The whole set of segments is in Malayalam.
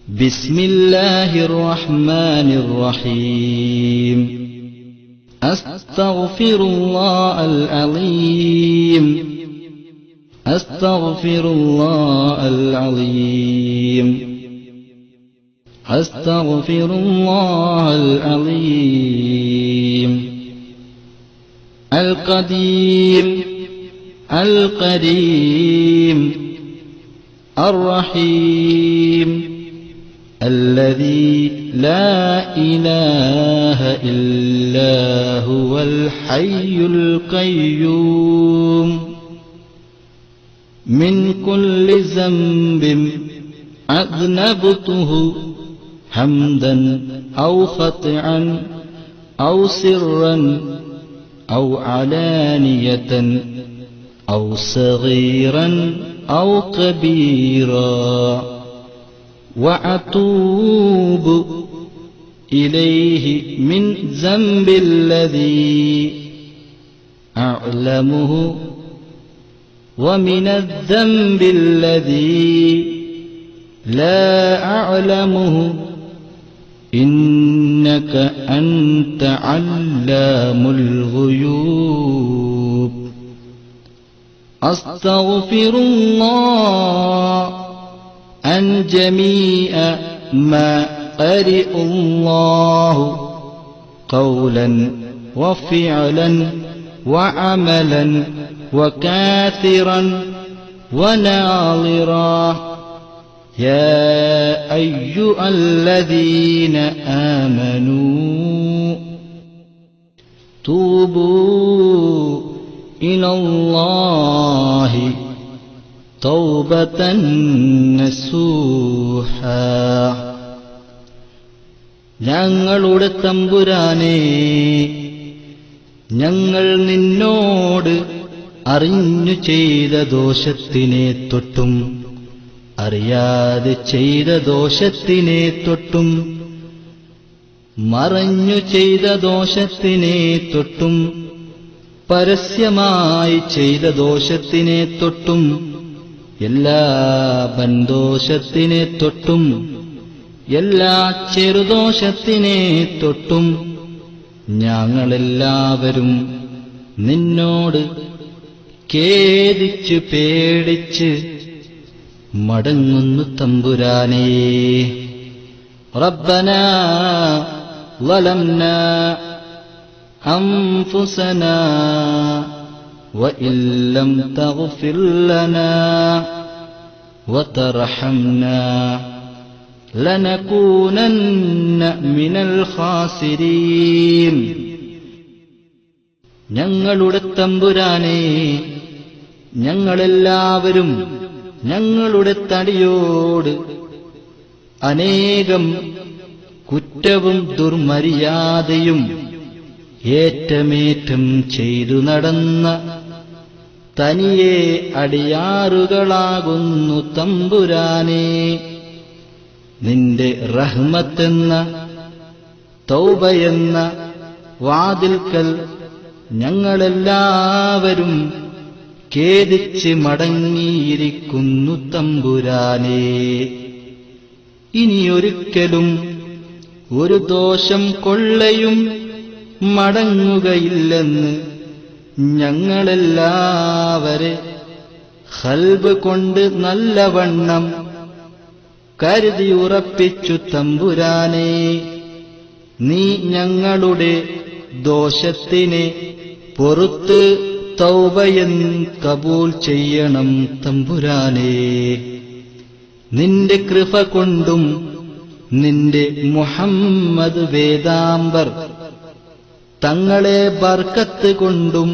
ബിസ്മില്ലാഹിർ റഹ്മാനിർ റഹീം. അസ്തഗ്ഫിറുല്ലാഹൽ അലീം. അസ്തഗ്ഫിറുല്ലാഹൽ അലീം. അസ്തഗ്ഫിറുല്ലാഹൽ അലീം. അൽ ഖദീം അൽ കരീം അർ റഹീം الذي لا إله إلا هو الحي القيوم من كل ذنب أذنبته حمدا أو خطئا أو سرا أو علانية أو صغيرا أو كبيرا وأتوب إليه من ذنب الذي أعلمه ومن الذنب الذي لا أعلمه إنك أنت علام الغيوب. أستغفر الله عن جميع ما قرئ الله قولا وفعلا وعملا وكاثرا وناظرا يا أيها الذين آمنوا توبوا إلى الله توبة نصوحا. ഞങ്ങളുടെ തമ്പുരാനേ, ഞങ്ങൾ നിന്നോട് അറിഞ്ഞു ചെയ്ത ദോഷത്തിനെ തൊട്ടും അറിയാതെ ചെയ്ത ദോഷത്തിനെ തൊട്ടും മറഞ്ഞു ചെയ്ത ദോഷത്തിനെ തൊട്ടും പരസ്യമായി ചെയ്ത ദോഷത്തിനെ തൊട്ടും എല്ലാ ബന്ധോഷത്തിനെ തൊട്ടും എല്ലാ ചെറുദോഷത്തിനെ തൊട്ടും ഞങ്ങളെല്ലാവരും നിന്നോട് ഖേദിച്ചു പേടിച്ച് മടങ്ങുന്നു തമ്പുരാനേ. റബ്ബനാ ളലംനാ അൻഫുസനാ വഇൻ ലം തഗ്ഫിർ ലനാ വതർഹംനാ ലനകൂനന്ന മിനൽ ഖാസിരീൻ. ഞങ്ങളുടെ തമ്പുരാനേ, ഞങ്ങളെല്ലാവരും ഞങ്ങളുടെ തടിയോട് അനേകം കുറ്റവും ദുർമര്യാദയും ഏറ്റമേറ്റം ചെയ്തു നടന്ന തനിയെ അടിയാറുകളാകുന്നു തമ്പുരാനേ. നിന്റെ റഹ്മത്തെന്ന തൗബയെന്ന വാതിൽക്കൽ ഞങ്ങളെല്ലാവരും ഖേദിച്ച് മടങ്ങിയിരിക്കുന്നു തമ്പുരാനേ. ഇനിയൊരിക്കലും ഒരു ദോഷം കൊള്ളയും മടങ്ങുകയില്ലെന്ന് ഞങ്ങളെല്ലാവരെ ഖൽബ് കൊണ്ട് നല്ലവണ്ണം കരുതി ഉറപ്പിച്ചു തമ്പുരാനേ. നീ ഞങ്ങളുടെ ദോഷത്തിനെ പൊറുത്ത് തൗബയൻ കബൂൽ ചെയ്യണം തമ്പുരാനേ. നിന്റെ കൃപ കൊണ്ടും നിന്റെ മുഹമ്മദ് വേദാംബർ തങ്ങളെ ബർക്കത്ത് കൊണ്ടും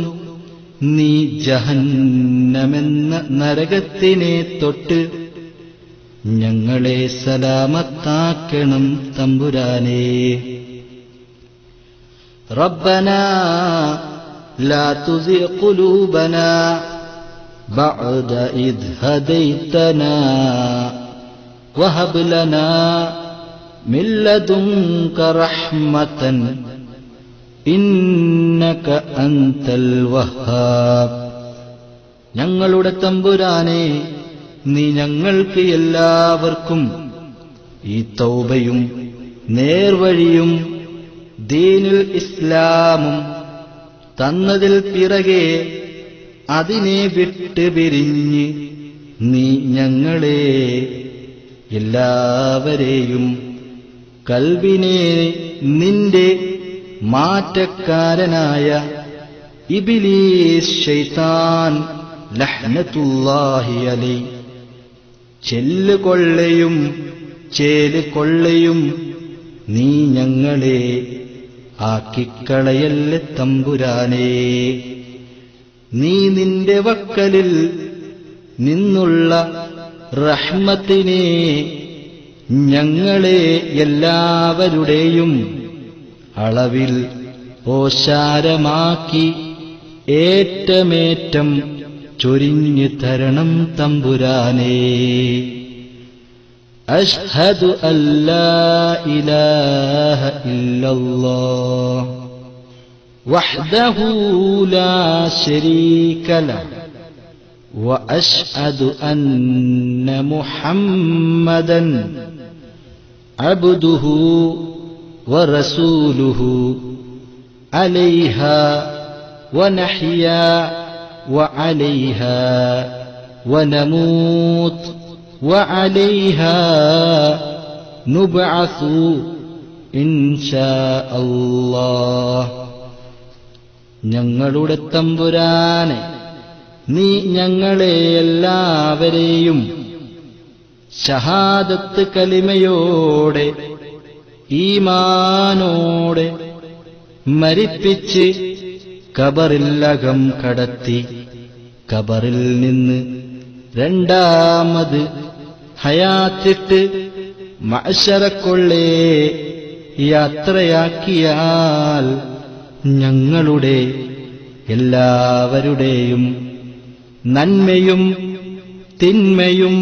നീ ജഹന്നമെന്ന നരകത്തിനെ തൊട്ട് ഞങ്ങളെ സലാമത്താക്കണം തമ്പുരാനേ. റബ്ബനാ ലാ തുസിഗ് ഖുലൂബനാ ബഅദ ഇദ് ഹദൈതനാ വഹബ് ലനാ മിൻ ലദുൻക റഹ്മതൻ ഇന്നക അൻതൽ വഹ്ഹാബ്. ഞങ്ങളുടെ തമ്പുരാനേ, നീ ഞങ്ങൾക്ക് എല്ലാവർക്കും ഈ തൗബയും നേർവഴിയും ദീനുൽ ഇസ്ലാമും തന്നതിൽ പിറകെ അതിനെ വിട്ട് പിരിഞ്ഞ് നീ ഞങ്ങളെ എല്ലാവരെയും കൽബിനെ നിന്റെ മാറ്റക്കാരനായ ഇബ്ലീസ് ശൈത്താൻ ലഹ്നത്തുല്ലാഹി അലൈഹി ചെല്ലുകൊള്ളയും ചേലുകൊള്ളയും നീ ഞങ്ങളെ ആക്കിക്കളയല്ലേ തമ്പുരാനേ. നീ നിന്റെ വക്കലിൽ നിന്നുള്ള റഹ്മത്തിനെ ഞങ്ങളെ എല്ലാവരുടെയും അളവിൽ ഓശാരമാക്കി ഏറ്റമേറ്റം ചൊരിഞ്ഞു തരണം തമ്പുരാനേ. അശ്ഹദു അല്ലാ ഇലാഹ ഇല്ലല്ലാഹ് വഹ്ദഹു ലാ ശരീക ലഹു വഅശ്ഹദു അന്ന മുഹമ്മദൻ അബ്ദുഹു വറസൂലുഹു അലൈഹാ വനഹ്യാ വഅലൈഹാ വനമൂത് വഅലൈഹാ നുബ്അസു ഇൻഷാ അല്ലാഹ്. ഞങ്ങളുടെ തമ്പുരാനെ, നീ ഞങ്ങളെ എല്ലാവരെയും ഷഹാദത്ത് കലിമയോടെ ഈമാനോടെ മരിപ്പിച്ച് ഖബറിലകം കടത്തി ഖബറിൽ നിന്ന് രണ്ടാമത് ഹയാത്തിട്ട് മഅ്ശറക്കൊള്ളേ യാത്രയാക്കിയാൽ ഞങ്ങളുടെ എല്ലാവരുടെയും നന്മയും തിന്മയും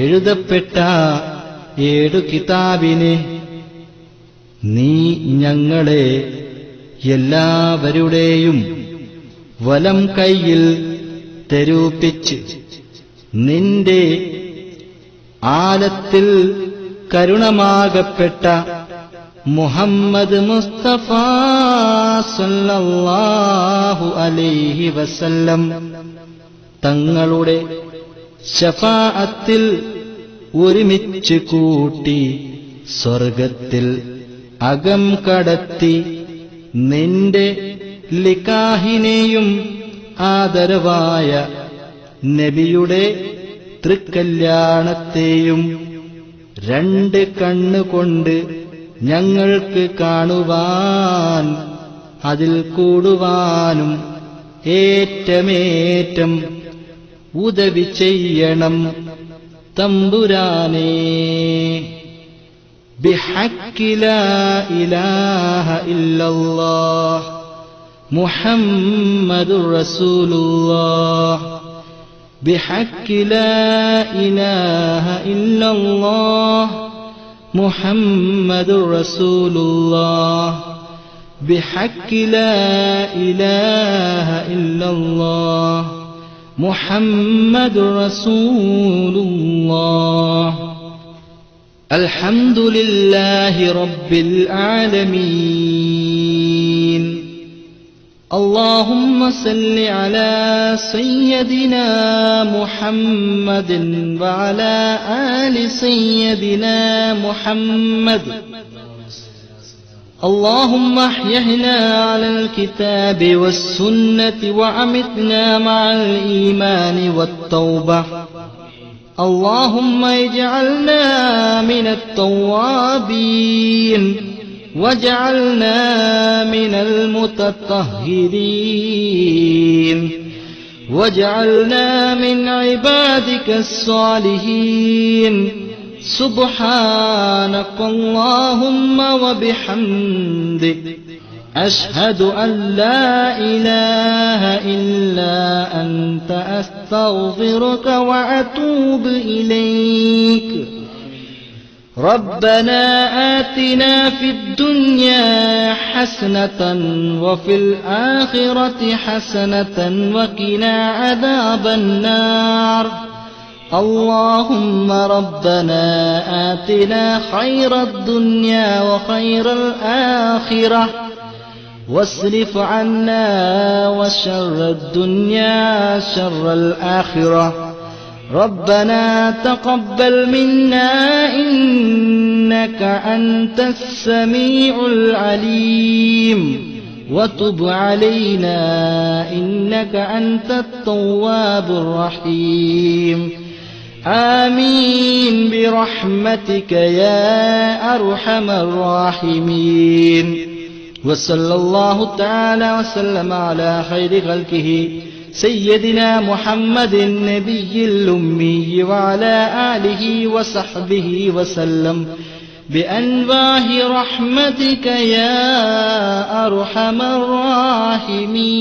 എഴുതപ്പെട്ട 7 കിതാബിനെ നീ ഞങ്ങളെ എല്ലാവരുടെയും വലം കൈയിൽ തെരൂപ്പിച്ച് നിന്റെ ആലത്തിൽ കരുണമാകപ്പെട്ട മുഹമ്മദ് മുസ്തഫ സല്ലല്ലാഹു അലൈഹി വസല്ലം തങ്ങളുടെ ശഫാഅത്തിൽ ഒരുമിച്ച് കൂട്ടി സ്വർഗത്തിൽ അകം കടത്തി നിന്റെ ലിഖാഹിനെയും ആദരവായ നബിയുടെ തൃക്കല്യാണത്തെയും 2 കണ്ണുകൊണ്ട് ഞങ്ങൾക്ക് കാണുവാൻ അതിൽ കൂടുവാനും ഏറ്റമേറ്റം ഉദവി ചെയ്യണം തമ്പുരാനേ. ബിഹഖ്ഖി ലാ ഇലാഹ ഇല്ലല്ലാഹ് മുഹമ്മദുർ റസൂലുള്ളാഹ് ബിഹഖ്ഖി ലാ ഇലാഹ ഇല്ലല്ലാഹ് മുഹമ്മദുർ റസൂലുള്ളാഹ് ബിഹഖ്ഖി ലാ ഇലാഹ ഇല്ലല്ലാഹ് മുഹമ്മദുർ റസൂലുള്ളാഹ്. അൽഹംദുലില്ലാഹി റബ്ബിൽ ആലമീൻ. اللهم صل على سيدنا محمد وعلى آل سيدنا محمد. اللهم احينا على الكتاب والسنة وأمتنا مع الإيمان والتوبة. اللهم اجعلنا من التوابين واجعلنا من المتطهرين واجعلنا من عبادك الصالحين. سبحانك اللهم وبحمدك أشهد أن لا إله إلا أنت أستغفرك وأتوب إليك. ربنا آتنا في الدنيا حسنة وفي الآخرة حسنة وقنا عذاب النار. اللهم ربنا آتنا خير الدنيا وخير الآخرة واصرف عنا وشر الدنيا شر الآخرة. ربنا تقبل منا إنك أنت السميع العليم وتب علينا إنك أنت التواب الرحيم. آمين برحمتك يا أرحم الراحمين. وصلى الله تعالى وسلم على خير خلقه سيدنا محمد النبي الأمي وعلى آله وصحبه وسلم بأنواع رحمتك يا أرحم الراحمين.